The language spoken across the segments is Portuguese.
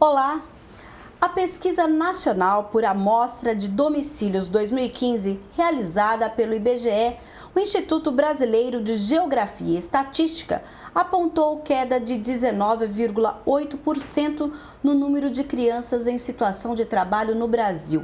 Olá! A Pesquisa Nacional por Amostra de Domicílios 2015, realizada pelo IBGE, o Instituto Brasileiro de Geografia e Estatística, apontou queda de 19,8% no número de crianças em situação de trabalho no Brasil.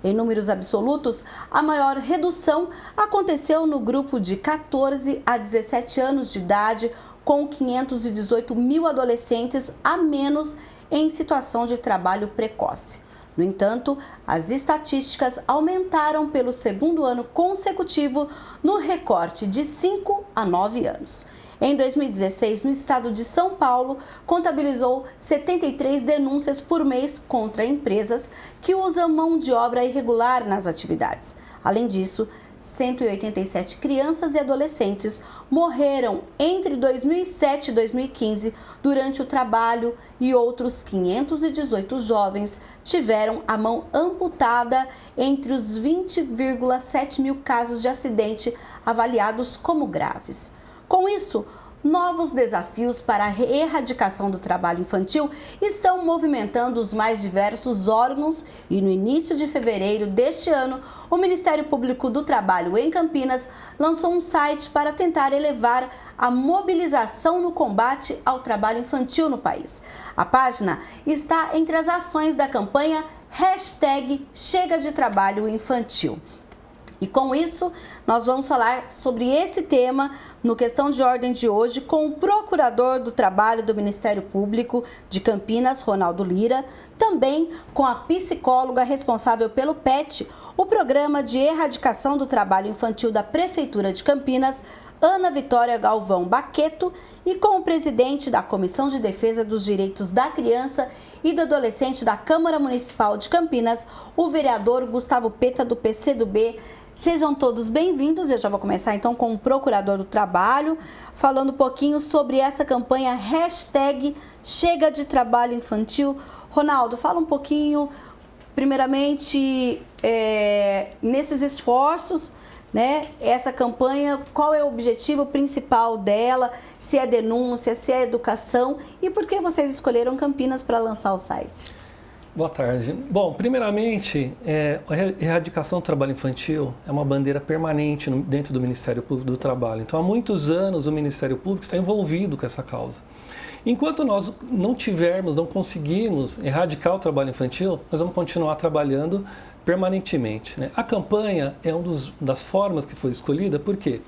Em números absolutos, a maior redução aconteceu no grupo de 14 a 17 anos de idade, com 518 mil adolescentes a menos em situação de trabalho precoce. No entanto, as estatísticas aumentaram pelo segundo ano consecutivo no recorte de 5 a 9 anos. Em 2016, no estado de São Paulo, contabilizou 73 denúncias por mês contra empresas que usam mão de obra irregular nas atividades. Além disso, 187 crianças e adolescentes morreram entre 2007 e 2015 durante o trabalho e outros 518 jovens tiveram a mão amputada entre os 20,7 mil casos de acidente avaliados como graves. Com isso, novos desafios para a erradicação do trabalho infantil estão movimentando os mais diversos órgãos e no início de fevereiro deste ano, o Ministério Público do Trabalho em Campinas lançou um site para tentar elevar a mobilização no combate ao trabalho infantil no país. A página está entre as ações da campanha Chega de Trabalho Infantil. E com isso, nós vamos falar sobre esse tema no Questão de Ordem de hoje com o Procurador do Trabalho do Ministério Público de Campinas, Ronaldo Lira, também com a psicóloga responsável pelo PET, o Programa de Erradicação do Trabalho Infantil da Prefeitura de Campinas, Ana Vitória Galvão Baqueto, e com o presidente da Comissão de Defesa dos Direitos da Criança e do Adolescente da Câmara Municipal de Campinas, o vereador Gustavo Peta, do PCdoB. Sejam todos bem-vindos. Eu já vou começar então com o Procurador do Trabalho, falando um pouquinho sobre essa campanha Chega de Trabalho Infantil. Ronaldo, fala um pouquinho, primeiramente, nesses esforços, né? Essa campanha, qual é o objetivo principal dela, se é denúncia, se é educação e por que vocês escolheram Campinas para lançar o site? Boa tarde. Bom, primeiramente, a erradicação do trabalho infantil é uma bandeira permanente dentro do Ministério Público do Trabalho. Então, há muitos anos o Ministério Público está envolvido com essa causa. Enquanto nós não conseguirmos erradicar o trabalho infantil, nós vamos continuar trabalhando permanentemente, né? A campanha é uma das formas que foi escolhida, por quê?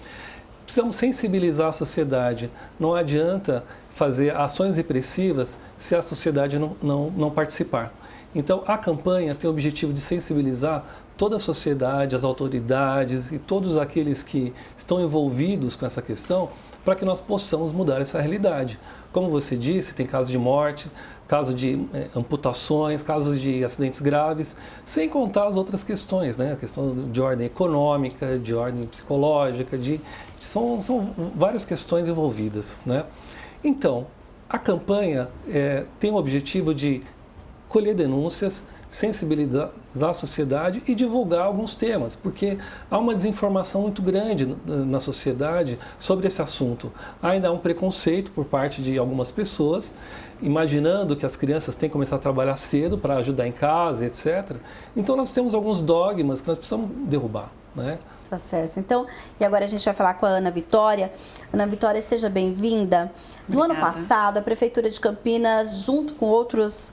Precisamos sensibilizar a sociedade. Não adianta fazer ações repressivas se a sociedade não participar. Então, a campanha tem o objetivo de sensibilizar toda a sociedade, as autoridades e todos aqueles que estão envolvidos com essa questão para que nós possamos mudar essa realidade. Como você disse, tem casos de morte, casos de amputações, casos de acidentes graves, sem contar as outras questões, né? A questão de ordem econômica, de ordem psicológica, são várias questões envolvidas, né? Então, a campanha tem o objetivo de colher denúncias, sensibilizar a sociedade e divulgar alguns temas, porque há uma desinformação muito grande na sociedade sobre esse assunto. Ainda há um preconceito por parte de algumas pessoas, imaginando que as crianças têm que começar a trabalhar cedo para ajudar em casa, etc. Então nós temos alguns dogmas que nós precisamos derrubar, né? Tá certo. Então, e agora a gente vai falar com a Ana Vitória. Ana Vitória, seja bem-vinda. No ano passado, a Prefeitura de Campinas, junto com outras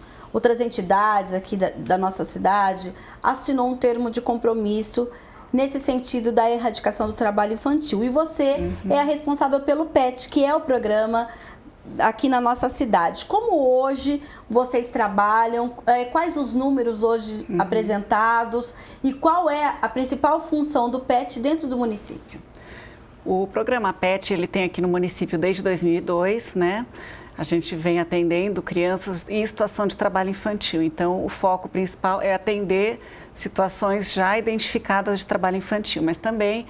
entidades aqui da nossa cidade, assinou um termo de compromisso nesse sentido da erradicação do trabalho infantil. E você é a responsável pelo PET, que é o programa aqui na nossa cidade. Como hoje vocês trabalham, quais os números hoje apresentados e qual é a principal função do PET dentro do município? O programa PET, ele tem aqui no município desde 2002, né? A gente vem atendendo crianças em situação de trabalho infantil. Então, o foco principal é atender situações já identificadas de trabalho infantil, mas também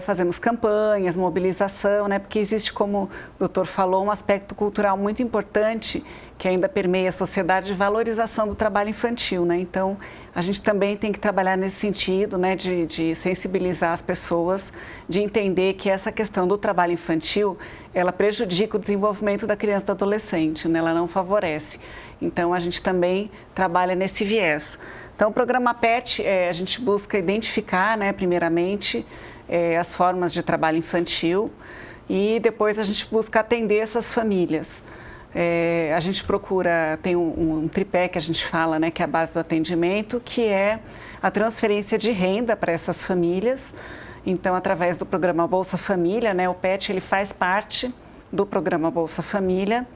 fazemos campanhas, mobilização, né? Porque existe, como o doutor falou, um aspecto cultural muito importante que ainda permeia a sociedade de valorização do trabalho infantil, né? Então, a gente também tem que trabalhar nesse sentido, né? De sensibilizar as pessoas, de entender que essa questão do trabalho infantil, ela prejudica o desenvolvimento da criança e do adolescente, né? Ela não favorece. Então, a gente também trabalha nesse viés. Então, o programa PET, a gente busca identificar, né, primeiramente, as formas de trabalho infantil e depois a gente busca atender essas famílias. A gente procura, tem um tripé que a gente fala, né, que é a base do atendimento, que é a transferência de renda para essas famílias. Então, através do programa Bolsa Família, né, o PET ele faz parte do programa Bolsa Família.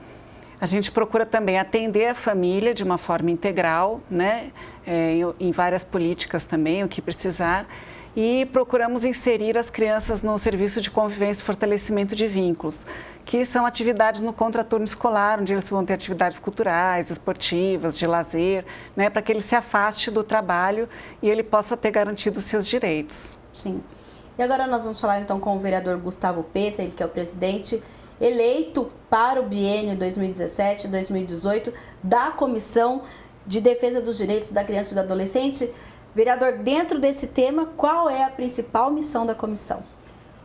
A gente procura também atender a família de uma forma integral, né, em várias políticas também, o que precisar. E procuramos inserir as crianças no serviço de convivência e fortalecimento de vínculos, que são atividades no contraturno escolar, onde eles vão ter atividades culturais, esportivas, de lazer, né, para que ele se afaste do trabalho e ele possa ter garantido os seus direitos. Sim. E agora nós vamos falar então com o vereador Gustavo Petra, ele que é o presidente eleito para o biênio 2017-2018 da Comissão de Defesa dos Direitos da Criança e do Adolescente. Vereador, dentro desse tema, qual é a principal missão da comissão?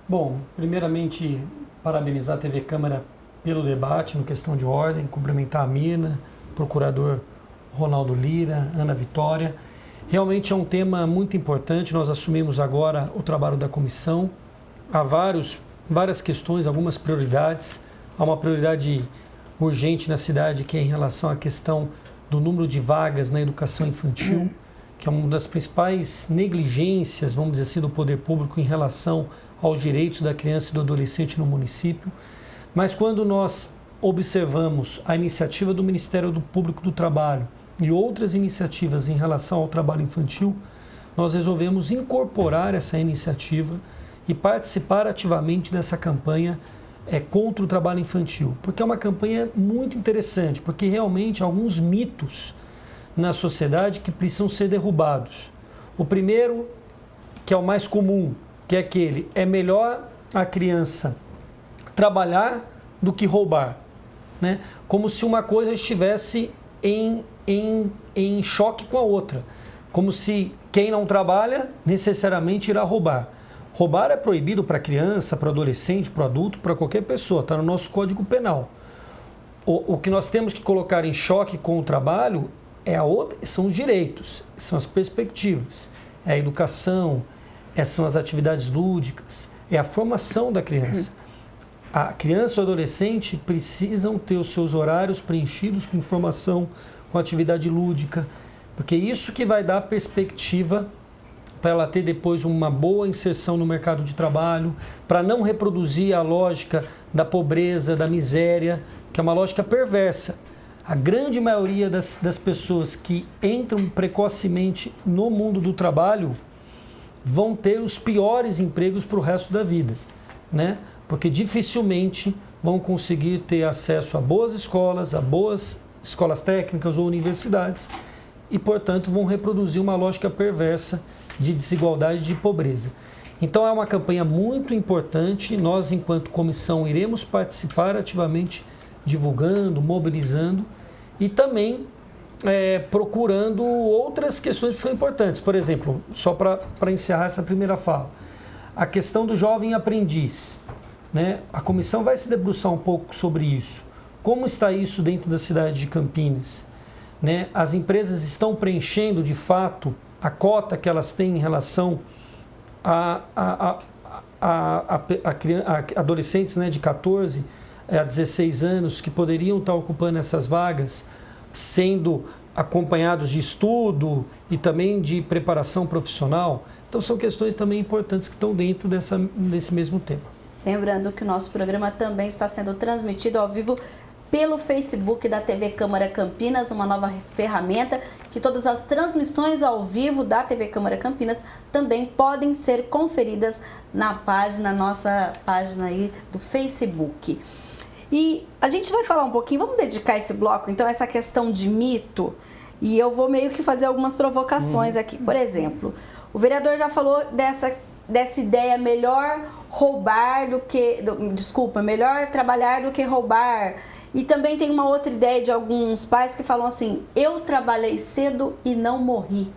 Bom, primeiramente, parabenizar a TV Câmara pelo debate no questão de ordem, cumprimentar a Mirna, procurador Ronaldo Lira, Ana Vitória. Realmente é um tema muito importante, nós assumimos agora o trabalho da comissão. Há várias questões, algumas prioridades. Há uma prioridade urgente na cidade que é em relação à questão do número de vagas na educação infantil, que é uma das principais negligências, vamos dizer assim, do poder público em relação aos direitos da criança e do adolescente no município. Mas quando nós observamos a iniciativa do Ministério Público do Trabalho e outras iniciativas em relação ao trabalho infantil, nós resolvemos incorporar essa iniciativa e participar ativamente dessa campanha contra o trabalho infantil, porque é uma campanha muito interessante, porque realmente há alguns mitos na sociedade que precisam ser derrubados. O primeiro, que é o mais comum, que é aquele, é melhor a criança trabalhar do que roubar, né? Como se uma coisa estivesse em choque com a outra, como se quem não trabalha necessariamente irá roubar. Roubar é proibido para criança, para adolescente, para adulto, para qualquer pessoa, está no nosso Código Penal. O que nós temos que colocar em choque com o trabalho são os direitos, são as perspectivas, é a educação, são as atividades lúdicas, é a formação da criança. A criança e o adolescente precisam ter os seus horários preenchidos com informação, com atividade lúdica, porque isso que vai dar perspectiva para ela ter depois uma boa inserção no mercado de trabalho, para não reproduzir a lógica da pobreza, da miséria, que é uma lógica perversa. A grande maioria das pessoas que entram precocemente no mundo do trabalho vão ter os piores empregos para o resto da vida, né? Porque dificilmente vão conseguir ter acesso a boas escolas técnicas ou universidades e, portanto, vão reproduzir uma lógica perversa de desigualdade e de pobreza. Então, é uma campanha muito importante. Nós, enquanto comissão, iremos participar ativamente, divulgando, mobilizando e também procurando outras questões que são importantes. Por exemplo, só para encerrar essa primeira fala, a questão do jovem aprendiz, né? A comissão vai se debruçar um pouco sobre isso. Como está isso dentro da cidade de Campinas, né? As empresas estão preenchendo, de fato, a cota que elas têm em relação a adolescentes, né, de 14 a 16 anos que poderiam estar ocupando essas vagas, sendo acompanhados de estudo e também de preparação profissional. Então, são questões também importantes que estão dentro desse mesmo tema. Lembrando que o nosso programa também está sendo transmitido ao vivo pelo Facebook da TV Câmara Campinas, uma nova ferramenta que todas as transmissões ao vivo da TV Câmara Campinas também podem ser conferidas na nossa página aí do Facebook. E a gente vai falar um pouquinho, vamos dedicar esse bloco, então, a essa questão de mito, e eu vou meio que fazer algumas provocações aqui. Por exemplo, o vereador já falou dessa dessa ideia melhor roubar do que... melhor trabalhar do que roubar. E também tem uma outra ideia de alguns pais que falam assim, eu trabalhei cedo e não morri.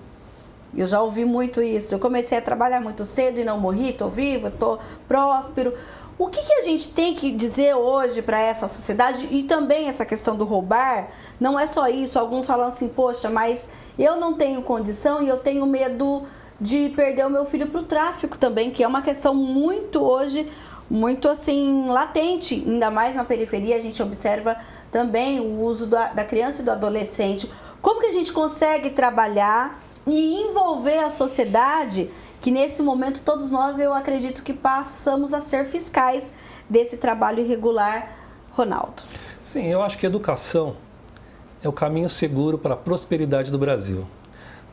Eu já ouvi muito isso. Eu comecei a trabalhar muito cedo e não morri, estou vivo, estou próspero. O que a gente tem que dizer hoje para essa sociedade? E também essa questão do roubar, não é só isso. Alguns falam assim, poxa, mas eu não tenho condição e eu tenho medo de perder o meu filho para o tráfico também, que é uma questão muito hoje, muito assim, latente. Ainda mais na periferia, a gente observa também o uso da criança e do adolescente. Como que a gente consegue trabalhar e envolver a sociedade, que nesse momento todos nós, eu acredito que passamos a ser fiscais desse trabalho irregular, Ronaldo? Sim, eu acho que a educação é o caminho seguro para a prosperidade do Brasil.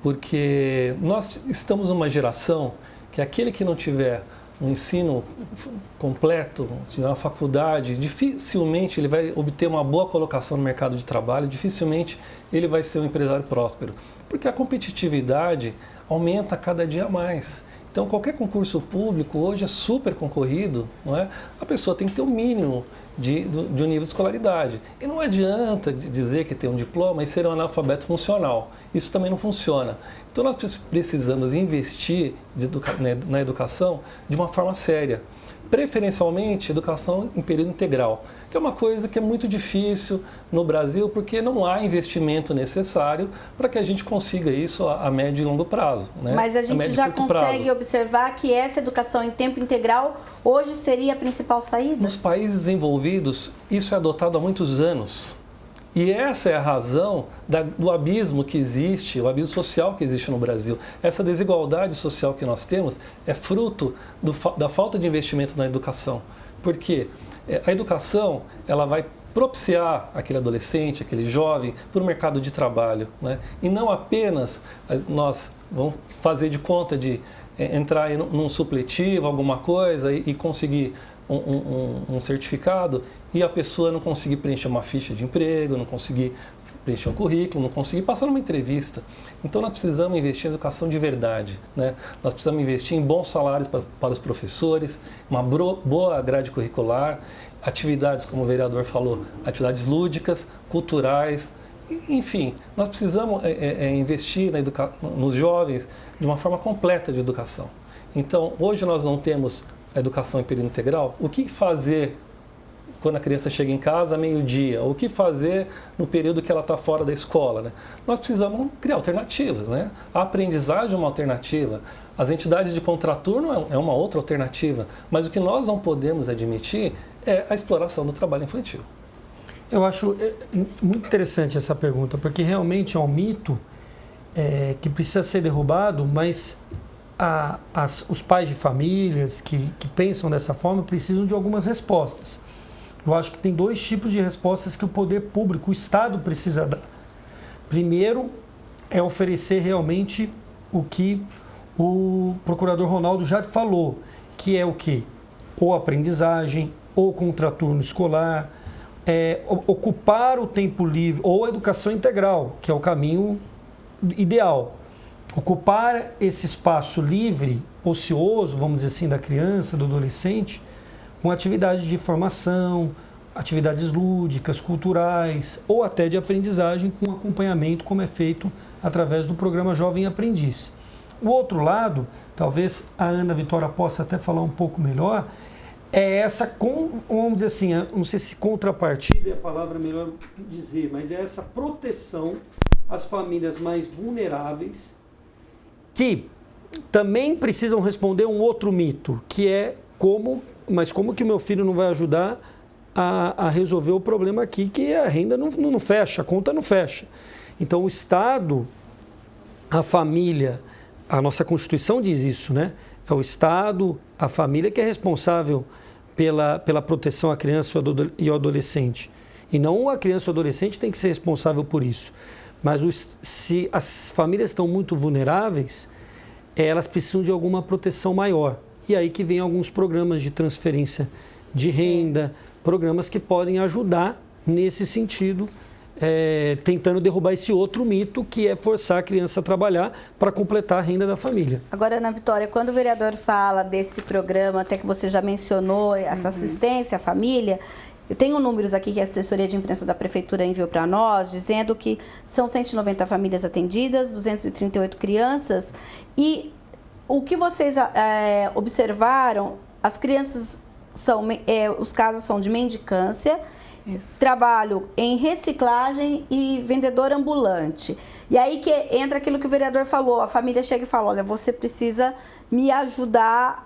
Porque nós estamos numa geração que aquele que não tiver um ensino completo, se tiver uma faculdade, dificilmente ele vai obter uma boa colocação no mercado de trabalho, dificilmente ele vai ser um empresário próspero. Porque a competitividade aumenta cada dia mais. Então, qualquer concurso público hoje é super concorrido, não é? A pessoa tem que ter o mínimo de um nível de escolaridade. E não adianta dizer que tem um diploma e ser um analfabeto funcional. Isso também não funciona. Então, nós precisamos investir na educação de uma forma séria. Preferencialmente, educação em período integral, que é uma coisa que é muito difícil no Brasil, porque não há investimento necessário para que a gente consiga isso a médio e longo prazo. Né? Mas a gente já consegue observar que essa educação em tempo integral hoje seria a principal saída? Nos países desenvolvidos, isso é adotado há muitos anos. E essa é a razão do abismo que existe, o abismo social que existe no Brasil. Essa desigualdade social que nós temos é fruto da falta de investimento na educação. Porque a educação ela vai propiciar aquele adolescente, aquele jovem, para o mercado de trabalho. Né? E não apenas nós vamos fazer de conta de entrar num supletivo, alguma coisa, e conseguir um certificado e a pessoa não conseguir preencher uma ficha de emprego, não conseguir preencher um currículo, não conseguir passar numa entrevista. Então nós precisamos investir em educação de verdade, né? Nós precisamos investir em bons salários para os professores, uma boa grade curricular, atividades, como o vereador falou, atividades lúdicas, culturais, enfim, nós precisamos investir nos jovens de uma forma completa de educação. Então, hoje nós não temos a educação em período integral. O que fazer quando a criança chega em casa, meio-dia? O que fazer no período que ela está fora da escola? Né? Nós precisamos criar alternativas. Né? A aprendizagem é uma alternativa. As entidades de contraturno é uma outra alternativa. Mas o que nós não podemos admitir é a exploração do trabalho infantil. Eu acho muito interessante essa pergunta, porque realmente é um mito que precisa ser derrubado, mas os pais de famílias que pensam dessa forma precisam de algumas respostas. Eu acho que tem dois tipos de respostas que o poder público, o Estado, precisa dar. Primeiro, é oferecer realmente o que o procurador Ronaldo já falou, que é o quê? Ou aprendizagem, ou contraturno escolar, ocupar o tempo livre, ou a educação integral, que é o caminho ideal. Ocupar esse espaço livre, ocioso, vamos dizer assim, da criança, do adolescente, com atividades de formação, atividades lúdicas, culturais, ou até de aprendizagem com acompanhamento, como é feito através do programa Jovem Aprendiz. O outro lado, talvez a Ana Vitória possa até falar um pouco melhor, é essa, vamos dizer assim, não sei se contrapartida é a palavra melhor dizer, mas é essa proteção às famílias mais vulneráveis, que também precisam responder um outro mito, que é como que meu filho não vai ajudar a resolver o problema aqui, que a renda não fecha, a conta não fecha. Então o Estado, a família, a nossa Constituição diz isso, né? É o Estado, a família que é responsável pela proteção à criança e ao adolescente. E não a criança ou adolescente tem que ser responsável por isso. Mas se as famílias estão muito vulneráveis, elas precisam de alguma proteção maior. E aí que vem alguns programas de transferência de renda, programas que podem ajudar nesse sentido tentando derrubar esse outro mito, que é forçar a criança a trabalhar para completar a renda da família. Agora, Ana Vitória, quando o vereador fala desse programa, até que você já mencionou, essa assistência à família, eu tenho números aqui que a assessoria de imprensa da prefeitura enviou para nós, dizendo que são 190 famílias atendidas, 238 crianças, e o que vocês observaram, as crianças os casos são de mendicância, trabalho em reciclagem e vendedor ambulante. E aí que entra aquilo que o vereador falou, a família chega e fala, olha, você precisa me ajudar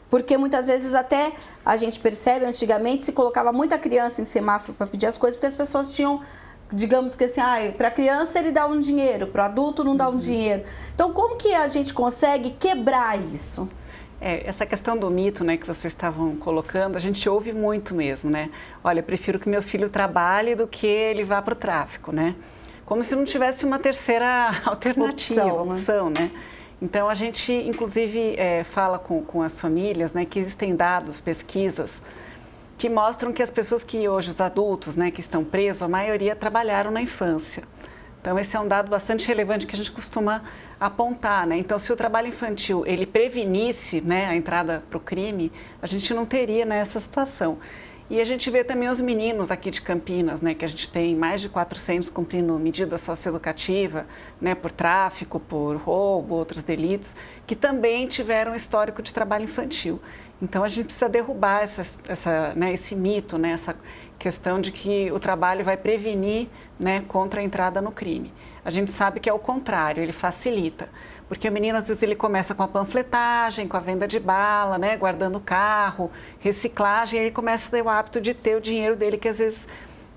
Porque muitas vezes até a gente percebe, antigamente se colocava muita criança em semáforo para pedir as coisas, porque as pessoas tinham, digamos que assim, para a criança ele dá um dinheiro, para o adulto não dá um dinheiro. Então como que a gente consegue quebrar isso? Essa questão do mito, né, que vocês estavam colocando, a gente ouve muito mesmo, né? Olha, eu prefiro que meu filho trabalhe do que ele vá para o tráfico, né? Como se não tivesse uma terceira alternativa, opção, né? Então, a gente, inclusive, fala com as famílias, né, que existem dados, pesquisas, que mostram que as pessoas que hoje, os adultos, né, que estão presos, a maioria trabalharam na infância. Então, esse é um dado bastante relevante que a gente costuma apontar, né? Então, se o trabalho infantil, ele prevenisse, né, a entrada para o crime, a gente não teria, né, essa situação. E a gente vê também os meninos aqui de Campinas, né, que a gente tem mais de 400 cumprindo medida socioeducativa, né, por tráfico, por roubo, outros delitos, que também tiveram histórico de trabalho infantil. Então, a gente precisa derrubar esse mito, né, essa questão de que o trabalho vai prevenir, né, contra a entrada no crime. A gente sabe que é o contrário, ele facilita. Porque o menino, às vezes, ele começa com a panfletagem, com a venda de bala, né, guardando o carro, reciclagem, e ele começa a ter o hábito de ter o dinheiro dele, que às vezes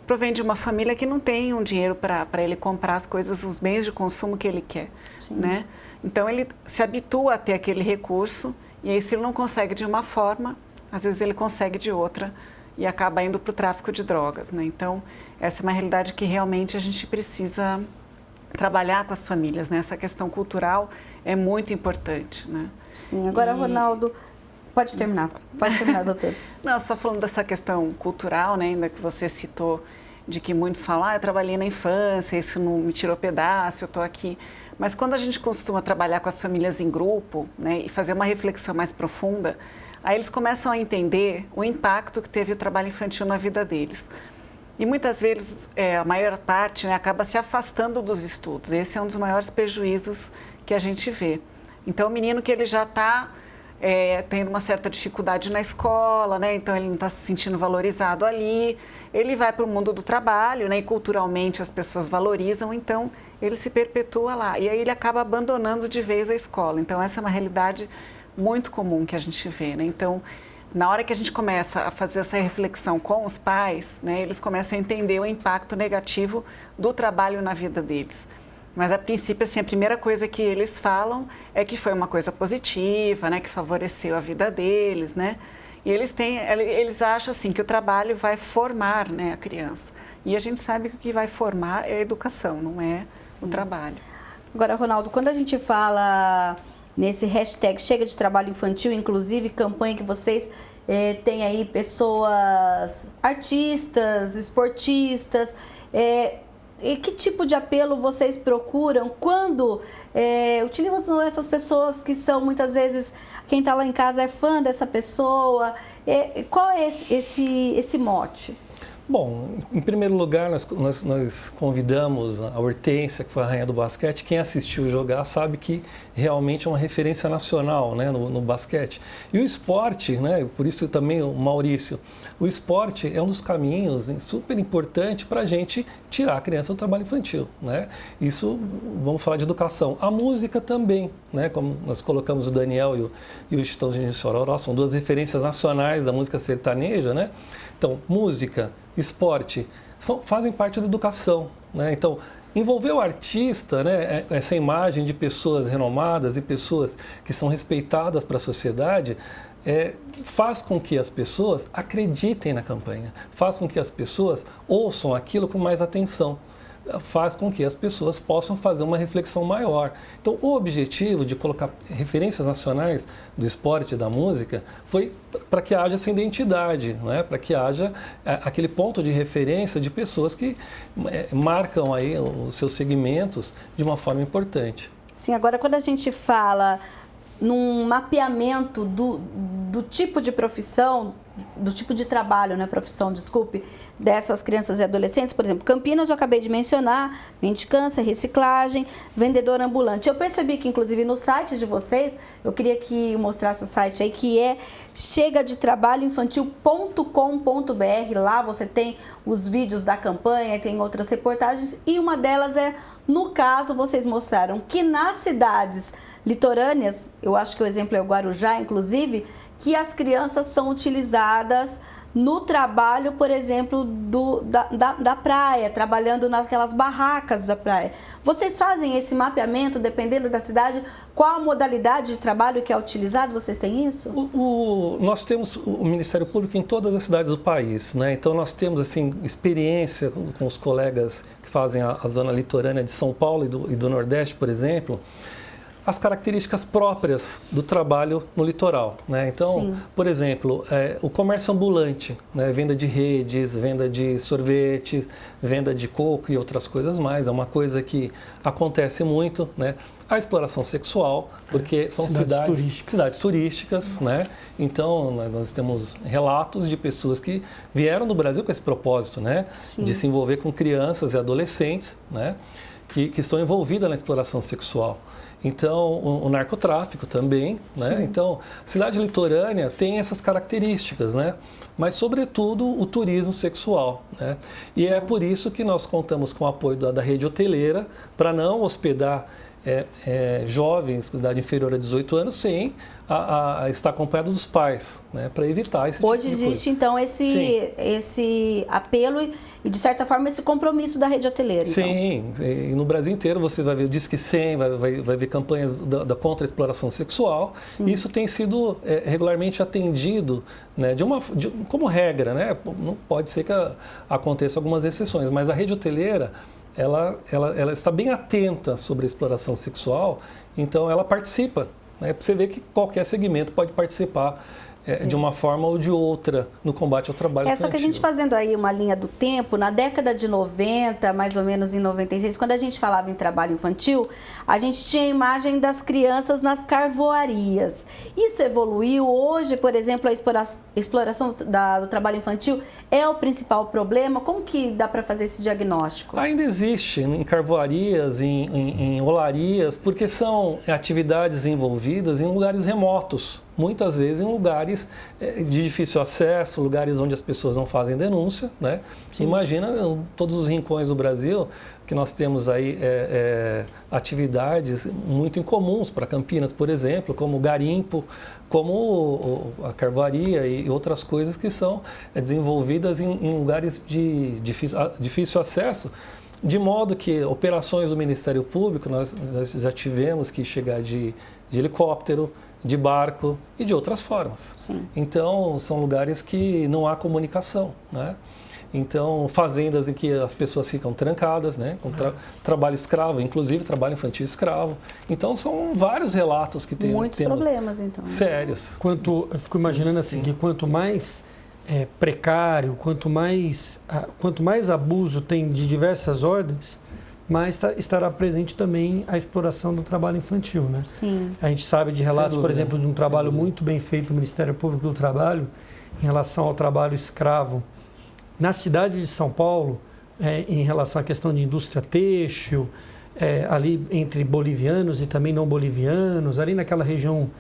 provém de uma família que não tem um dinheiro para ele comprar as coisas, os bens de consumo que ele quer, né? Então, ele se habitua a ter aquele recurso, e aí, se ele não consegue de uma forma, às vezes ele consegue de outra, e acaba indo para o tráfico de drogas, né? Então, essa é uma realidade que realmente a gente precisa trabalhar com as famílias, né? Essa questão cultural é muito importante, né? Sim, agora, Ronaldo, pode terminar, doutor. Não, só falando dessa questão cultural, né, ainda que você citou, de que muitos falam, eu trabalhei na infância, isso não me tirou pedaço, eu estou aqui. Mas quando a gente costuma trabalhar com as famílias em grupo, né, e fazer uma reflexão mais profunda, aí eles começam a entender o impacto que teve o trabalho infantil na vida deles. E muitas vezes, a maior parte, né, acaba se afastando dos estudos. Esse é um dos maiores prejuízos que a gente vê. Então, o menino que ele já está tendo uma certa dificuldade na escola, né, então ele não está se sentindo valorizado ali, ele vai para o mundo do trabalho, né, e culturalmente as pessoas valorizam, então ele se perpetua lá. E aí ele acaba abandonando de vez a escola. Então, essa é uma realidade muito comum que a gente vê, né? Então, na hora que a gente começa a fazer essa reflexão com os pais, né, eles começam a entender o impacto negativo do trabalho na vida deles. Mas, a princípio, assim, a primeira coisa que eles falam é que foi uma coisa positiva, né, que favoreceu a vida deles, né? E eles acham, assim, que o trabalho vai formar, né, a criança. E a gente sabe que o que vai formar é a educação, não é o trabalho. Agora, Ronaldo, quando a gente fala nesse hashtag Chega de Trabalho Infantil, inclusive campanha que vocês têm aí pessoas, artistas, esportistas, e que tipo de apelo vocês procuram quando utilizam essas pessoas que são muitas vezes, quem está lá em casa é fã dessa pessoa, qual é esse mote? Bom, em primeiro lugar, nós convidamos a Hortência, que foi a rainha do basquete. Quem assistiu jogar sabe que realmente é uma referência nacional, né, no basquete. E o esporte, né, por isso também o Maurício, o esporte é um dos caminhos super importante para a gente tirar a criança do trabalho infantil, né? Isso, vamos falar de educação. A música também, né, como nós colocamos o Daniel e o Chitãozinho de Chororó, são duas referências nacionais da música sertaneja, né? Então, música, esporte, fazem parte da educação, né? Então, envolver o artista, né, essa imagem de pessoas renomadas e pessoas que são respeitadas para a sociedade, faz com que as pessoas acreditem na campanha, faz com que as pessoas ouçam aquilo com mais atenção. faz com que as pessoas possam fazer uma reflexão maior. Então, o objetivo de colocar referências nacionais do esporte e da música foi para que haja essa identidade, né? Para que haja aquele ponto de referência de pessoas que marcam aí os seus segmentos de uma forma importante. Sim, agora quando a gente fala num mapeamento do tipo de profissão, do tipo de trabalho, né, profissão, desculpe, dessas crianças e adolescentes, por exemplo, Campinas eu acabei de mencionar, mendicância, reciclagem, vendedor ambulante. Eu percebi que, inclusive, no site de vocês, eu queria que mostrasse o site aí, que é chegadetrabalhoinfantil.com.br. Lá você tem os vídeos da campanha, tem outras reportagens, e uma delas é, no caso, vocês mostraram que nas cidades litorâneas, eu acho que o exemplo é o Guarujá, inclusive, que as crianças são utilizadas no trabalho, por exemplo, da praia, trabalhando naquelas barracas da praia. Vocês fazem esse mapeamento, dependendo da cidade, qual a modalidade de trabalho que é utilizado? Vocês têm isso? Nós temos o Ministério Público em todas as cidades do país, né? Então nós temos assim, experiência com os colegas que fazem a zona litorânea de São Paulo e do Nordeste, por exemplo, as características próprias do trabalho no litoral, né? Então, sim, por exemplo, o comércio ambulante, né? Venda de redes, venda de sorvetes, venda de coco e outras coisas mais, é uma coisa que acontece muito, né? A exploração sexual, porque são cidades turísticas, né? Então, nós temos relatos de pessoas que vieram do Brasil com esse propósito, né? Sim. De se envolver com crianças e adolescentes, né? Que estão envolvidas na exploração sexual. Então, o narcotráfico também, né? Sim. Então, cidade litorânea tem essas características, né? Mas, sobretudo, o turismo sexual, né? E é por isso que nós contamos com o apoio da rede hoteleira para não hospedar jovens com idade inferior a 18 anos sem estar acompanhado dos pais, né? Para evitar esse Hoje tipo de coisa. Existe, então, esse apelo e, de certa forma, esse compromisso da rede hoteleira. Então. Sim, e no Brasil inteiro você vai ver o Disque 100, vai ver campanhas da contra a exploração sexual. Sim. Isso tem sido regularmente atendido, né, como regra, né? Não pode ser que aconteça algumas exceções, mas a rede hoteleira ela está bem atenta sobre a exploração sexual, então ela participa. Né? Você vê que qualquer segmento pode participar de uma forma ou de outra no combate ao trabalho infantil. Só que a gente fazendo aí uma linha do tempo, na década de 90, mais ou menos em 96, quando a gente falava em trabalho infantil, a gente tinha a imagem das crianças nas carvoarias. Isso evoluiu. Hoje, por exemplo, a exploração do trabalho infantil é o principal problema. Como que dá para fazer esse diagnóstico? Ainda existe em carvoarias, em olarias, porque são atividades envolvidas em lugares remotos. Muitas vezes em lugares de difícil acesso, lugares onde as pessoas não fazem denúncia, né? Imagina todos os rincões do Brasil que nós temos aí atividades muito incomuns para Campinas, por exemplo, como o garimpo, como a carvoaria e outras coisas que são desenvolvidas em lugares de difícil acesso. De modo que operações do Ministério Público, nós já tivemos que chegar de helicóptero, de barco e de outras formas. Sim. Então, são lugares que não há comunicação, né? Então, fazendas em que as pessoas ficam trancadas, né? Com trabalho escravo, inclusive trabalho infantil escravo. Então, são vários relatos que temos. Muitos problemas, então. Sérios. Eu fico imaginando assim, que quanto mais precário, quanto mais abuso tem de diversas ordens, mais estará presente também a exploração do trabalho infantil, né? Sim. A gente sabe de relatos, por exemplo, de um trabalho muito bem feito do Ministério Público do Trabalho em relação ao trabalho escravo na cidade de São Paulo, em relação à questão de indústria têxtil, ali entre bolivianos e também não bolivianos, ali naquela região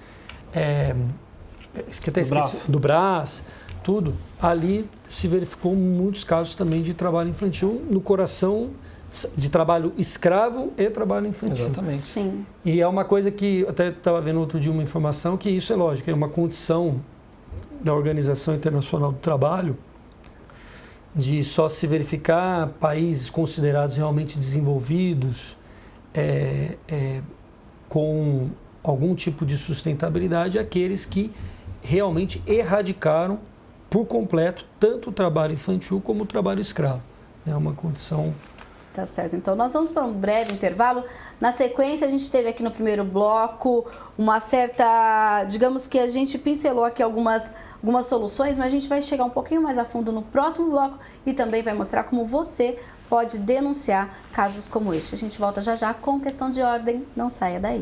do Brás, tudo. Ali se verificou muitos casos também de trabalho infantil no coração de trabalho escravo e trabalho infantil. Exatamente. Sim. E é uma coisa que eu até estava vendo outro dia uma informação que isso é lógico, é uma condição da Organização Internacional do Trabalho de só se verificar países considerados realmente desenvolvidos com algum tipo de sustentabilidade, aqueles que realmente erradicaram por completo tanto o trabalho infantil como o trabalho escravo. É uma condição Tá certo. Então, nós vamos para um breve intervalo. Na sequência, a gente teve aqui no primeiro bloco uma certa... Digamos que a gente pincelou aqui algumas soluções, mas a gente vai chegar um pouquinho mais a fundo no próximo bloco e também vai mostrar como você pode denunciar casos como este. A gente volta já já com Questão de Ordem. Não saia daí.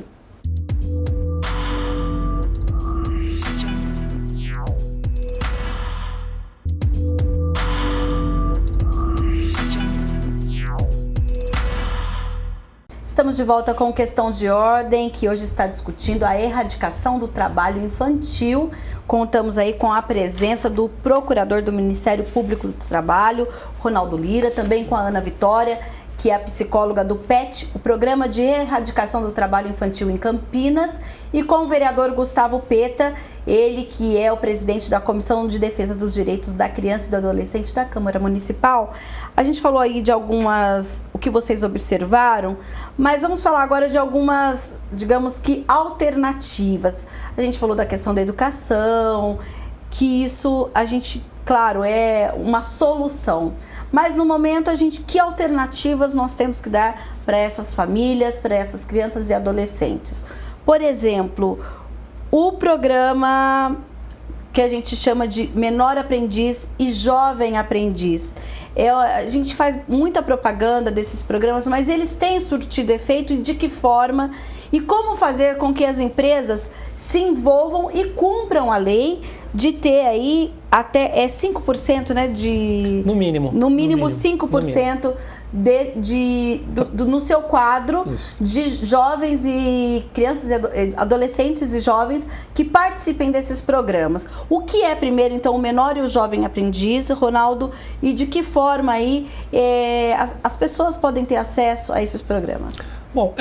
Estamos de volta com Questão de Ordem, que hoje está discutindo a erradicação do trabalho infantil. Contamos aí com a presença do procurador do Ministério Público do Trabalho, Ronaldo Lira, também com a Ana Vitória, que é a psicóloga do PET, o Programa de Erradicação do Trabalho Infantil em Campinas, e com o vereador Gustavo Peta, ele que é o presidente da Comissão de Defesa dos Direitos da Criança e do Adolescente da Câmara Municipal. A gente falou aí de algumas, o que vocês observaram, mas vamos falar agora de algumas, digamos que, alternativas. A gente falou da questão da educação, que isso a gente, claro, é uma solução. Mas no momento, que alternativas nós temos que dar para essas famílias, para essas crianças e adolescentes? Por exemplo, o programa que a gente chama de Menor Aprendiz e Jovem Aprendiz. A gente faz muita propaganda desses programas, mas eles têm surtido efeito, e de que forma? E como fazer com que as empresas se envolvam e cumpram a lei de ter aí até 5%, né, No mínimo. No mínimo 5% no seu quadro. Isso. De jovens e crianças, adolescentes e jovens que participem desses programas. O que é primeiro, então, o Menor e o Jovem Aprendiz, Ronaldo, e de que forma aí as pessoas podem ter acesso a esses programas? Bom,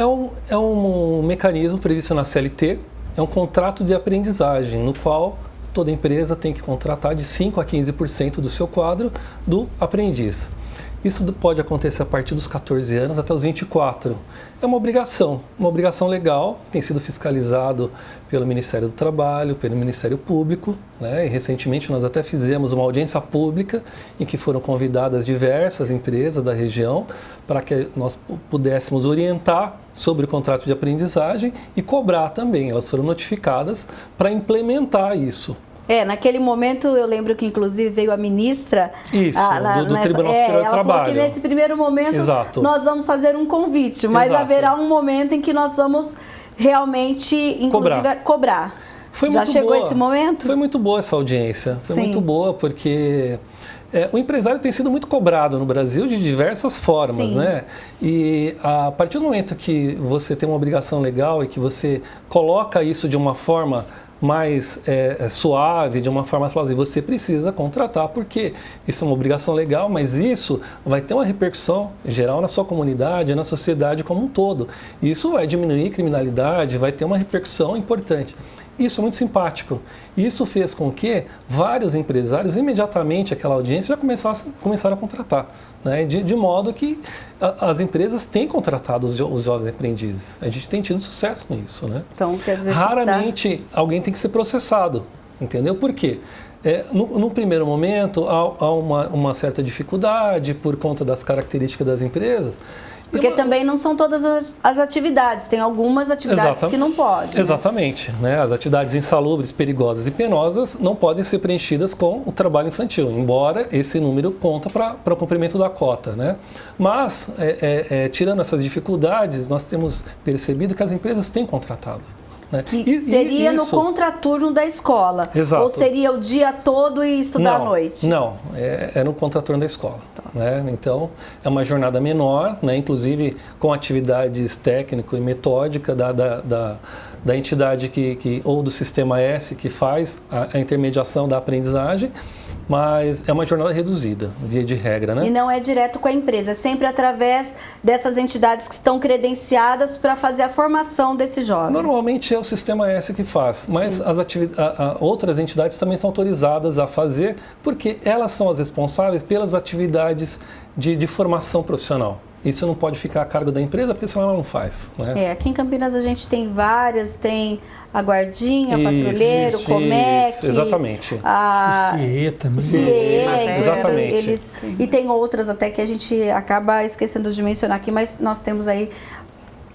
é um mecanismo previsto na CLT, é um contrato de aprendizagem, no qual toda empresa tem que contratar de 5% a 15% do seu quadro do aprendiz. Isso pode acontecer a partir dos 14 anos até os 24. É uma obrigação legal, tem sido fiscalizado pelo Ministério do Trabalho, pelo Ministério Público, né? E recentemente nós até fizemos uma audiência pública em que foram convidadas diversas empresas da região para que nós pudéssemos orientar sobre o contrato de aprendizagem e cobrar também. Elas foram notificadas para implementar isso. Naquele momento eu lembro que inclusive veio a ministra do Tribunal Superior do Trabalho. Ela falou que nesse primeiro momento Exato. Nós vamos fazer um convite, mas Exato. haverá um momento em que nós vamos realmente, inclusive, cobrar. Já chegou esse momento? Foi muito boa essa audiência, foi muito boa porque o empresário tem sido muito cobrado no Brasil de diversas formas, Sim. né? E a partir do momento que você tem uma obrigação legal e que você coloca isso de uma forma mais suave, de uma forma fácil, você precisa contratar, porque isso é uma obrigação legal, mas isso vai ter uma repercussão geral na sua comunidade, na sociedade como um todo. Isso vai diminuir criminalidade, vai ter uma repercussão importante. Isso é muito simpático. Isso fez com que vários empresários, imediatamente àquela audiência, já começaram a contratar, né? De modo que as empresas têm contratado os jovens aprendizes. A gente tem tido sucesso com isso, né? Então, quer dizer raramente alguém tem que ser processado, entendeu? Por quê? No primeiro momento, há uma certa dificuldade por conta das características das empresas. Porque também não são todas as atividades, tem algumas atividades que não podem. Exatamente. Né? As atividades insalubres, perigosas e penosas não podem ser preenchidas com o trabalho infantil, embora esse número conta para o cumprimento da cota. Né? Mas, tirando essas dificuldades, nós temos percebido que as empresas têm contratado. Né? Que seria no contraturno da escola. Exato. Ou seria o dia todo e estudar à noite? Não, é no contraturno da escola. Tá. Né? Então, é uma jornada menor, né? Inclusive com atividades técnico e metódica da entidade ou do Sistema S que faz a intermediação da aprendizagem, mas é uma jornada reduzida, via de regra, né? E não é direto com a empresa, é sempre através dessas entidades que estão credenciadas para fazer a formação desse jovem. Normalmente é o Sistema S que faz, mas outras entidades também estão autorizadas a fazer, porque elas são as responsáveis pelas atividades de formação profissional. isso não pode ficar a cargo da empresa, porque senão ela não faz. Né? Aqui em Campinas a gente tem várias, tem a Guardinha, Patrulheiro, o Comec. Exatamente. A CIE também. Exatamente. E tem outras até que a gente acaba esquecendo de mencionar aqui, mas nós temos aí.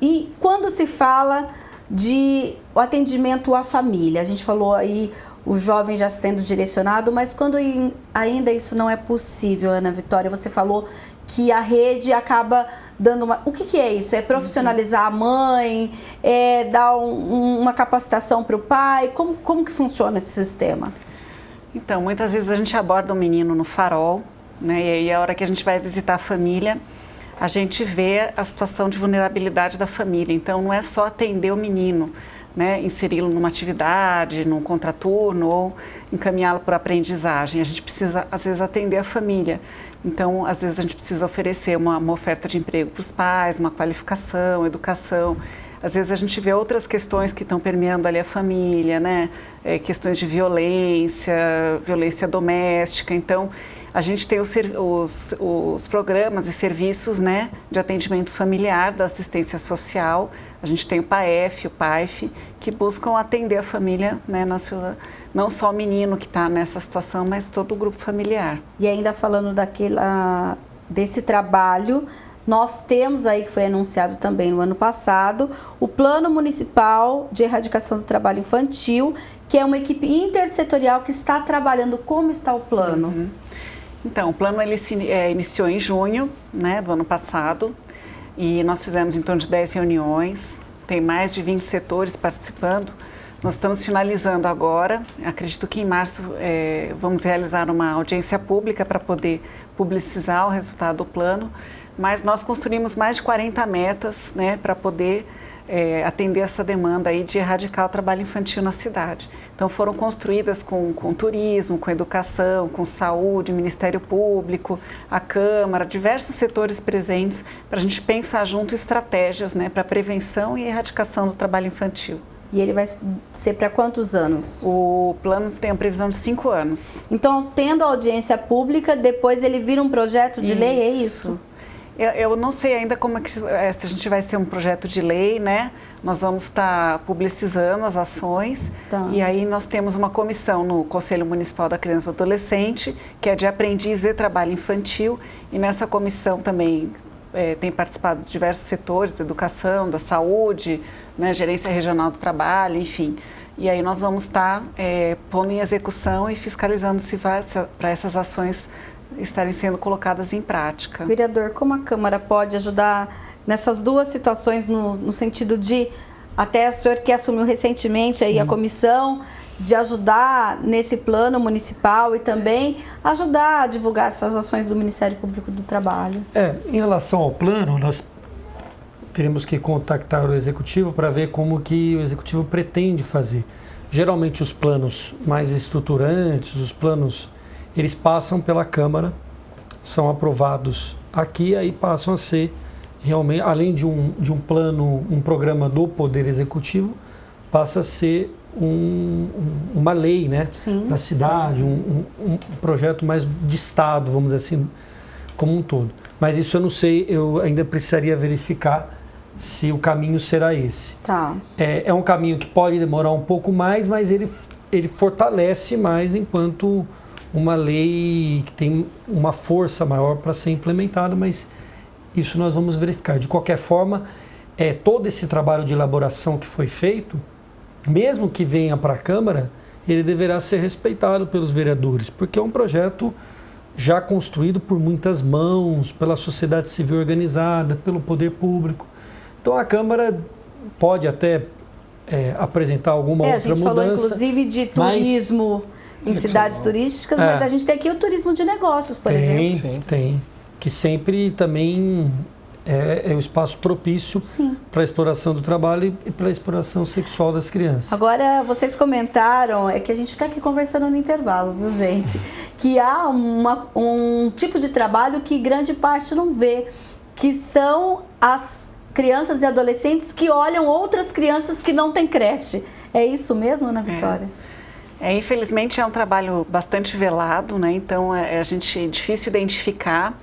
E quando se fala de o atendimento à família, a gente falou aí o jovem já sendo direcionado, mas quando ainda isso não é possível, Ana Vitória, você falou que a rede acaba dando uma... O que é isso? É profissionalizar a mãe? É dar uma capacitação para o pai? Como que funciona esse sistema? Então, muitas vezes a gente aborda o menino no farol, né? E aí a hora que a gente vai visitar a família, a gente vê a situação de vulnerabilidade da família. Então, não é só atender o menino, né? Inseri-lo numa atividade, num contraturno ou encaminhá-lo para aprendizagem. A gente precisa, às vezes, atender a família. Então, às vezes, a gente precisa oferecer uma oferta de emprego para os pais, uma qualificação, educação. Às vezes, a gente vê outras questões que estão permeando ali a família, né? Questões de violência doméstica. Então, a gente tem os programas e serviços, né, de atendimento familiar, da assistência social. A gente tem o PAEF, o PAIF, que buscam atender a família, né, não só o menino que está nessa situação, mas todo o grupo familiar. E ainda falando desse trabalho, nós temos aí, que foi anunciado também no ano passado, o Plano Municipal de Erradicação do Trabalho Infantil, que é uma equipe intersetorial que está trabalhando. Como está o plano? Uhum. Então, o plano ele iniciou em junho, né, do ano passado, e nós fizemos em torno de 10 reuniões, tem mais de 20 setores participando. Nós estamos finalizando agora, acredito que em março vamos realizar uma audiência pública para poder publicizar o resultado do plano, mas nós construímos mais de 40 metas, né, para poder atender essa demanda aí de erradicar o trabalho infantil na cidade. Então foram construídas com turismo, com educação, com saúde, Ministério Público, a Câmara, diversos setores presentes para a gente pensar junto estratégias, né, para prevenção e erradicação do trabalho infantil. E ele vai ser para quantos anos? O plano tem a previsão de 5 anos. Então, tendo a audiência pública, depois ele vira um projeto de lei, é isso? Eu não sei ainda como se a gente vai ser um projeto de lei, né? Nós vamos estar publicizando as ações. Tá. E aí nós temos uma comissão no Conselho Municipal da Criança e do Adolescente, que é de aprendiz e trabalho infantil. E nessa comissão também tem participado de diversos setores, educação, da saúde, né? Gerência Regional do Trabalho, enfim. E aí nós vamos estar pondo em execução e fiscalizando se vai para essas ações estarem sendo colocadas em prática. Vereador, como a Câmara pode ajudar nessas duas situações, no sentido de, até o senhor que assumiu recentemente aí a comissão, de ajudar nesse plano municipal e também ajudar a divulgar essas ações do Ministério Público do Trabalho? Em relação ao plano, nós teremos que contactar o Executivo para ver como que o Executivo pretende fazer. Geralmente os planos mais estruturantes, os planos, eles passam pela Câmara, são aprovados aqui, aí passam a ser realmente, além de um plano, um programa do Poder Executivo, passa a ser uma lei, né, da cidade, um projeto mais de Estado, vamos dizer assim, como um todo. Mas isso eu não sei, eu ainda precisaria verificar se o caminho será esse. Tá. É um caminho que pode demorar um pouco mais, mas ele fortalece mais enquanto uma lei que tem uma força maior para ser implementada, mas isso nós vamos verificar. De qualquer forma, todo esse trabalho de elaboração que foi feito, mesmo que venha para a Câmara, ele deverá ser respeitado pelos vereadores, porque é um projeto já construído por muitas mãos, pela sociedade civil organizada, pelo poder público. Então a Câmara pode até apresentar alguma outra mudança. A gente falou inclusive de turismo em cidades turísticas, mas a gente tem aqui o turismo de negócios, por exemplo. Tem. Que sempre também é um espaço propício para a exploração do trabalho e para a exploração sexual das crianças. Agora, vocês comentaram, que a gente fica aqui conversando no intervalo, viu, gente? Que há um tipo de trabalho que grande parte não vê, que são as crianças e adolescentes que olham outras crianças que não têm creche. É isso mesmo, Ana Vitória? Infelizmente é um trabalho bastante velado, né? Então a gente é difícil identificar,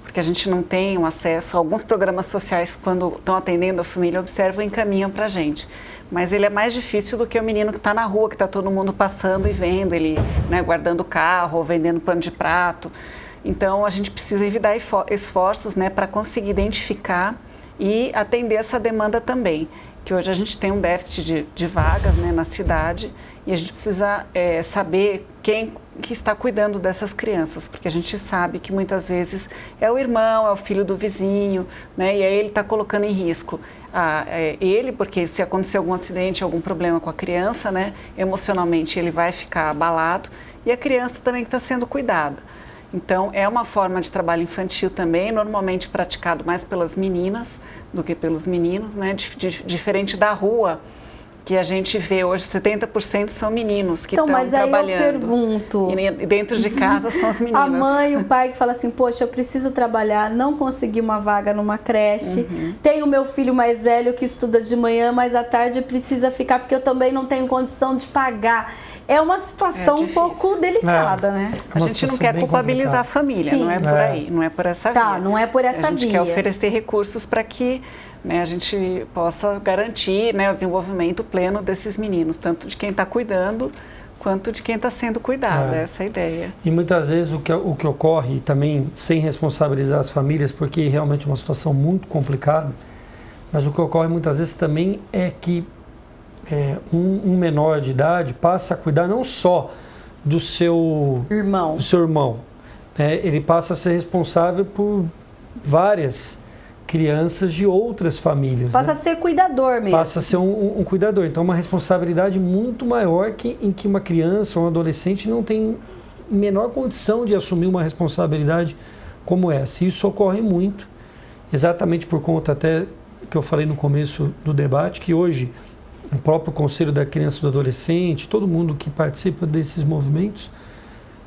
porque a gente não tem um acesso. Alguns programas sociais, quando estão atendendo a família, observam e encaminham para a gente. Mas ele é mais difícil do que o menino que está na rua, que está todo mundo passando e vendo, ele, né, guardando o carro ou vendendo pano de prato. Então, a gente precisa evitar esforços, né, para conseguir identificar e atender essa demanda também. Que hoje a gente tem um déficit de vagas, né, na cidade, e a gente precisa saber quem que está cuidando dessas crianças, porque a gente sabe que muitas vezes é o irmão, é o filho do vizinho, né, e aí ele está colocando em risco ele, porque se acontecer algum acidente, algum problema com a criança, né, emocionalmente ele vai ficar abalado, e a criança também está sendo cuidada. Então, é uma forma de trabalho infantil também, normalmente praticado mais pelas meninas do que pelos meninos, né? Diferente da rua, que a gente vê hoje, 70% são meninos que estão trabalhando. Então, mas aí eu pergunto... E dentro de casa são as meninas. A mãe e o pai que falam assim, poxa, eu preciso trabalhar, não consegui uma vaga numa creche, tenho meu filho mais velho que estuda de manhã, mas à tarde precisa ficar, porque eu também não tenho condição de pagar. É uma situação um pouco delicada, né? A gente não quer culpabilizar a família, não é por aí, não é por essa via. Tá, não é por essa via. A gente quer oferecer recursos para que, né, a gente possa garantir, né, o desenvolvimento pleno desses meninos, tanto de quem está cuidando quanto de quem está sendo cuidado. Essa é a ideia. E muitas vezes o que ocorre, também sem responsabilizar as famílias, porque realmente é uma situação muito complicada, mas o que ocorre muitas vezes também é que um menor de idade passa a cuidar não só do seu irmão, né? Ele passa a ser responsável por várias crianças de outras famílias. Passa a ser cuidador mesmo. Passa a ser um cuidador. Então, uma responsabilidade muito maior em que uma criança ou um adolescente não tem menor condição de assumir uma responsabilidade como essa. Isso ocorre muito, exatamente por conta até que eu falei no começo do debate, que hoje o próprio Conselho da Criança e do Adolescente, todo mundo que participa desses movimentos,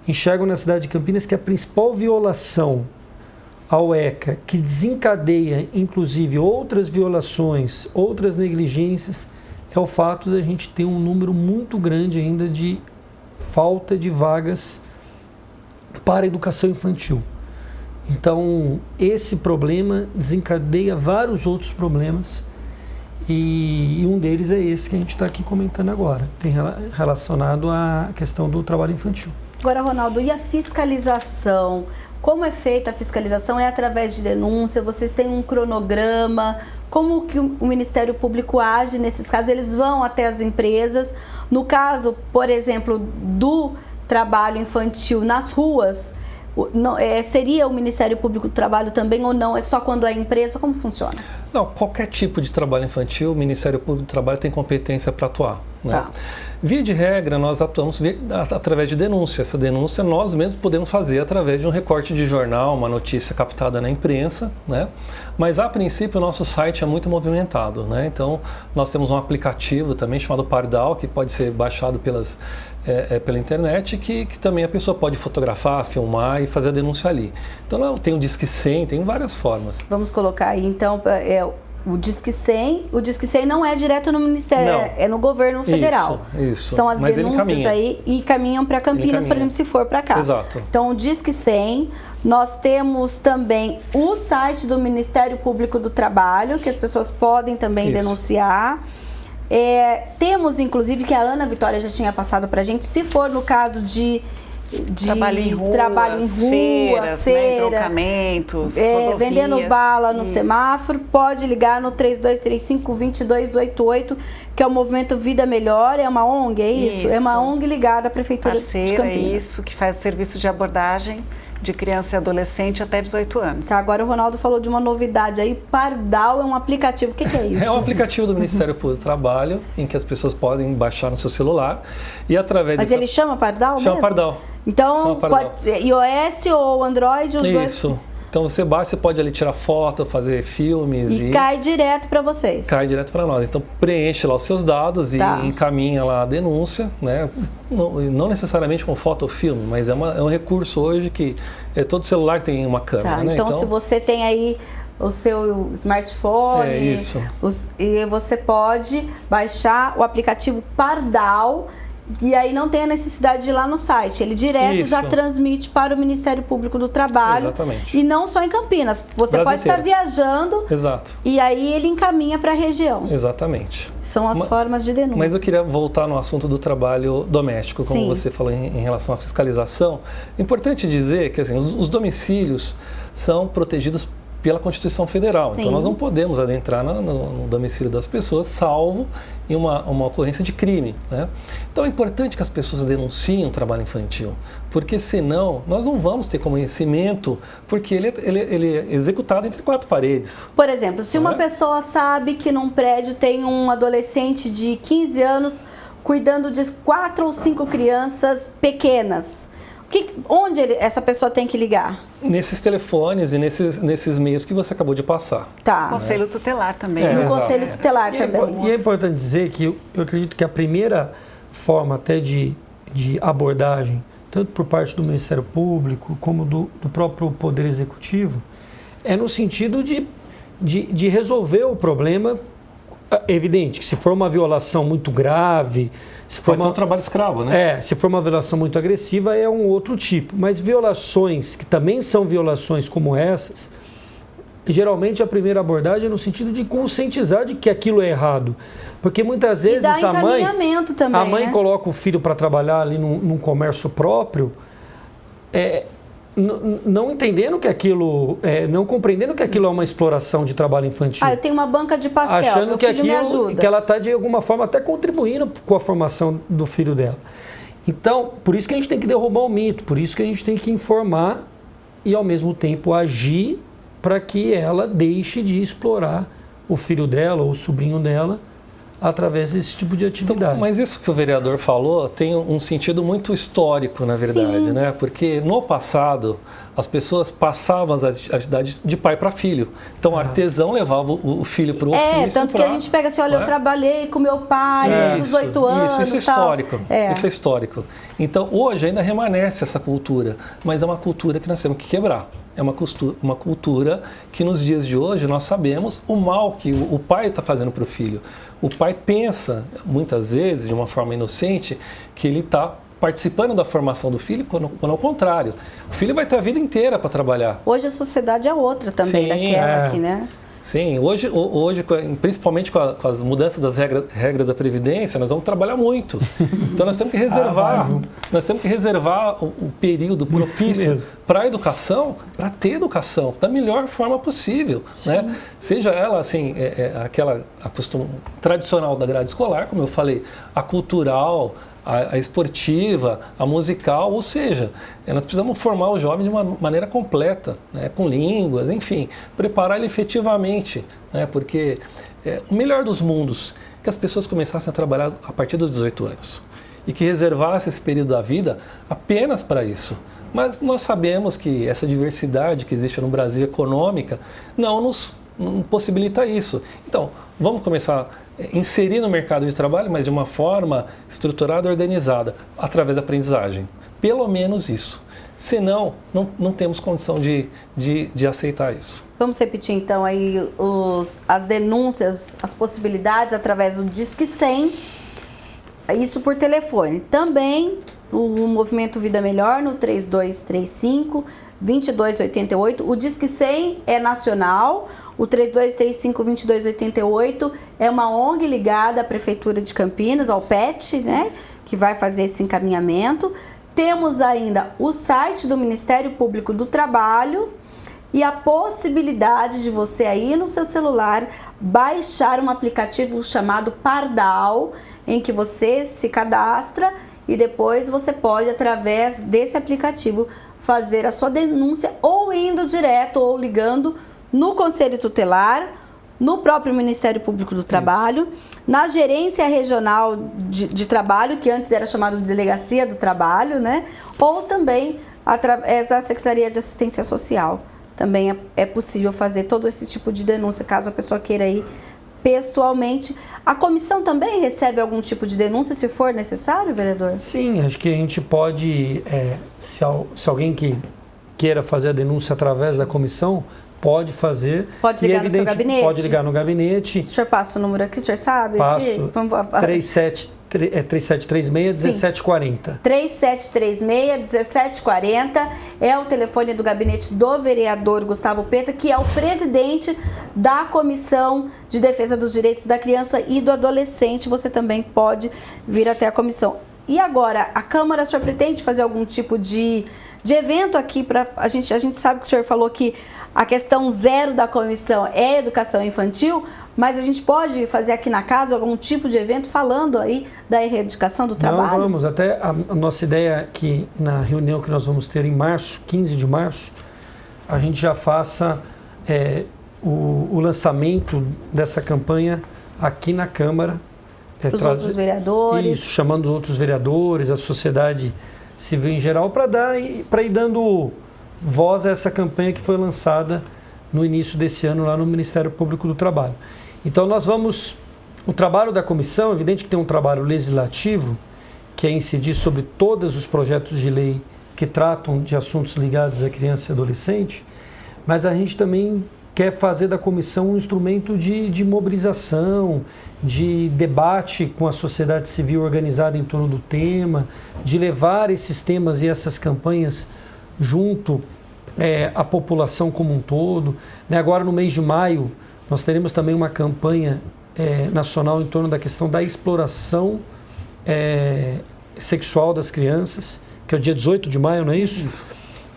enxergam na cidade de Campinas que a principal violação ao ECA, que desencadeia inclusive outras violações, outras negligências, é o fato de a gente ter um número muito grande ainda de falta de vagas para a educação infantil. Então, esse problema desencadeia vários outros problemas, e um deles é esse que a gente está aqui comentando agora, tem relacionado à questão do trabalho infantil. Agora, Ronaldo, e a fiscalização? Como é feita a fiscalização? É através de denúncia? Vocês têm um cronograma? Como que o Ministério Público age nesses casos? Eles vão até as empresas? No caso, por exemplo, do trabalho infantil nas ruas, seria o Ministério Público do Trabalho também ou não? É só quando é empresa? Como funciona? Não, qualquer tipo de trabalho infantil, o Ministério Público do Trabalho tem competência para atuar. Né? Tá. Via de regra, nós atuamos através de denúncia. Essa denúncia nós mesmos podemos fazer através de um recorte de jornal, uma notícia captada na imprensa, né? Mas a princípio o nosso site é muito movimentado, né? Então nós temos um aplicativo também chamado Pardal, que pode ser baixado pela internet, que também a pessoa pode fotografar, filmar e fazer a denúncia ali. Então tem o Disque 100, tem várias formas. Vamos colocar aí então o Disque 100. O Disque 100 não é direto no Ministério, é no governo federal. Isso. São as denúncias aí e caminham para Campinas, por exemplo, se for para cá. Exato. Então, o Disque 100, nós temos também o site do Ministério Público do Trabalho, que as pessoas podem também denunciar. Temos, inclusive, que a Ana Vitória já tinha passado para a gente, se for no caso de trabalho em rua, feiras, né, entroncamentos, vendendo bala no semáforo, pode ligar no 3235-2288, que é o Movimento Vida Melhor, é uma ONG, é isso? É uma ONG ligada à Prefeitura de Campinas. É isso, que faz o serviço de abordagem de criança e adolescente até 18 anos. Tá, agora o Ronaldo falou de uma novidade aí, Pardal é um aplicativo, o que é isso? É um aplicativo do Ministério Público do Trabalho, em que as pessoas podem baixar no seu celular e através Mas ele chama Pardal mesmo? Chama Pardal. Então, pode ser iOS ou Android, os dois? Isso. Então você baixa, você pode ali tirar foto, fazer filmes e cai direto para vocês. Cai direto para nós. Então preenche lá os seus dados e encaminha lá a denúncia, né? Não necessariamente com foto ou filme, mas é um recurso hoje que todo celular tem uma câmera, né? Então se você tem aí o seu smartphone, e você pode baixar o aplicativo Pardal, E aí não tem a necessidade de ir lá no site. Ele direto já transmite para o Ministério Público do Trabalho. Exatamente. E não só em Campinas. Você pode estar viajando. Exato. E aí ele encaminha para a região. Exatamente. São as formas de denúncia. Mas eu queria voltar no assunto do trabalho doméstico, como você falou em relação à fiscalização. É importante dizer que assim, os domicílios são protegidos pela Constituição Federal. Sim. Então, nós não podemos adentrar no domicílio das pessoas, salvo em uma ocorrência de crime, né? Então, é importante que as pessoas denunciem o trabalho infantil, porque senão nós não vamos ter conhecimento, porque ele é executado entre quatro paredes. Por exemplo, se uma pessoa sabe que num prédio tem um adolescente de 15 anos cuidando de 4 ou 5 crianças pequenas, onde essa pessoa tem que ligar? Nesses telefones e nesses meios que você acabou de passar. Tá. No Conselho Tutelar também. No Conselho Tutelar também. E é importante dizer que eu acredito que a primeira forma até de abordagem, tanto por parte do Ministério Público como do próprio Poder Executivo, é no sentido de resolver o problema. Evidente que se for uma violação muito grave, se for um trabalho escravo, né? Se for uma violação muito agressiva é um outro tipo, mas violações que também são violações como essas, geralmente a primeira abordagem é no sentido de conscientizar de que aquilo é errado, porque muitas vezes a mãe coloca o filho para trabalhar ali num comércio próprio, não entendendo que aquilo, não compreendendo que aquilo é uma exploração de trabalho infantil. Eu tenho uma banca de pastel, achando meu que filho me ajuda. Que ela está de alguma forma até contribuindo com a formação do filho dela. Então, por isso que a gente tem que derrubar o mito, por isso que a gente tem que informar e ao mesmo tempo agir para que ela deixe de explorar o filho dela ou o sobrinho dela através desse tipo de atividade. Então, mas isso que o vereador falou tem um sentido muito histórico, na verdade, né? Porque no passado as pessoas passavam as atividades de pai para filho. Então o artesão levava o filho para o ofício. Tanto que a gente pega assim, olha, eu trabalhei com meu pai desde os 8 anos. Isso é histórico. Isso é histórico. Então hoje ainda remanesce essa cultura, mas é uma cultura que nós temos que quebrar. É uma cultura que nos dias de hoje nós sabemos o mal que o pai está fazendo para o filho. O pai pensa, muitas vezes, de uma forma inocente, que ele está participando da formação do filho, quando ao contrário. O filho vai ter a vida inteira para trabalhar. Hoje a sociedade é outra também, daquela aqui, né? Sim, hoje principalmente com as mudanças das regras da Previdência, nós vamos trabalhar muito. Então nós temos que reservar o período propício para a educação, para ter educação da melhor forma possível, né? Seja ela assim, a costume tradicional da grade escolar, como eu falei, a cultural, a esportiva, a musical, ou seja, nós precisamos formar o jovem de uma maneira completa, né, com línguas, enfim, preparar ele efetivamente, né, porque o melhor dos mundos é que as pessoas começassem a trabalhar a partir dos 18 anos e que reservassem esse período da vida apenas para isso. Mas nós sabemos que essa diversidade que existe no Brasil econômica não possibilita isso. Então, vamos começar a inserir no mercado de trabalho, mas de uma forma estruturada e organizada, através da aprendizagem. Pelo menos isso. Senão, não temos condição de aceitar isso. Vamos repetir então aí as denúncias, as possibilidades através do Disque 100, isso por telefone. Também o Movimento Vida Melhor no 3235-2288. O Disque 100 é nacional, o 3235-2288 é uma ONG ligada à Prefeitura de Campinas, ao PET, né, que vai fazer esse encaminhamento. Temos ainda o site do Ministério Público do Trabalho e a possibilidade de você aí no seu celular baixar um aplicativo chamado Pardal, em que você se cadastra e depois você pode, através desse aplicativo, fazer a sua denúncia ou indo direto ou ligando no Conselho Tutelar, no próprio Ministério Público do Trabalho, na Gerência Regional de Trabalho, que antes era chamado de Delegacia do Trabalho, né? Ou também através da Secretaria de Assistência Social. Também é possível fazer todo esse tipo de denúncia, caso a pessoa queira ir pessoalmente. A comissão também recebe algum tipo de denúncia, se for necessário, vereador? Sim, acho que a gente pode, se alguém que queira fazer a denúncia através da comissão, pode fazer. Pode ligar no seu gabinete? Pode ligar no gabinete. O senhor passa o número aqui, o senhor sabe? Passo. 37 3736-1740. 3736-1740 é o telefone do gabinete do vereador Gustavo Peta, que é o presidente da Comissão de Defesa dos Direitos da Criança e do Adolescente. Você também pode vir até a comissão. E agora, a Câmara, o senhor pretende fazer algum tipo de evento aqui para a gente sabe que o senhor falou que a questão zero da comissão é educação infantil, mas a gente pode fazer aqui na casa algum tipo de evento falando aí da erradicação do trabalho? Não, vamos. Até a nossa ideia é que na reunião que nós vamos ter em março, 15 de março, a gente já faça o lançamento dessa campanha aqui na Câmara. Para os outros vereadores. Isso, chamando os outros vereadores, a sociedade civil em geral, para ir dando voz a essa campanha que foi lançada no início desse ano lá no Ministério Público do Trabalho. Então nós vamos, o trabalho da comissão, é evidente que tem um trabalho legislativo, que é incidir sobre todos os projetos de lei que tratam de assuntos ligados à criança e adolescente, mas a gente também quer fazer da comissão um instrumento de mobilização, de debate com a sociedade civil organizada em torno do tema, de levar esses temas e essas campanhas junto à população como um todo. Agora, no mês de maio, nós teremos também uma campanha nacional em torno da questão da exploração sexual das crianças, que é o dia 18 de maio, não é isso?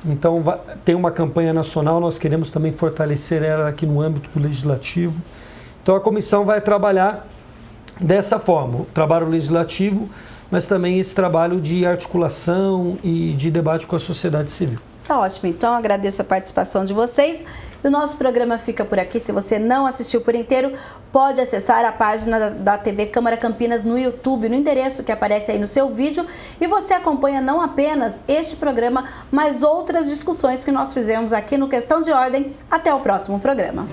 Então, tem uma campanha nacional, nós queremos também fortalecer ela aqui no âmbito do legislativo. Então, a comissão vai trabalhar dessa forma, o trabalho legislativo, mas também esse trabalho de articulação e de debate com a sociedade civil. Tá ótimo, então agradeço a participação de vocês. O nosso programa fica por aqui. Se você não assistiu por inteiro, pode acessar a página da TV Câmara Campinas no YouTube, no endereço que aparece aí no seu vídeo. E você acompanha não apenas este programa, mas outras discussões que nós fizemos aqui no Questão de Ordem. Até o próximo programa.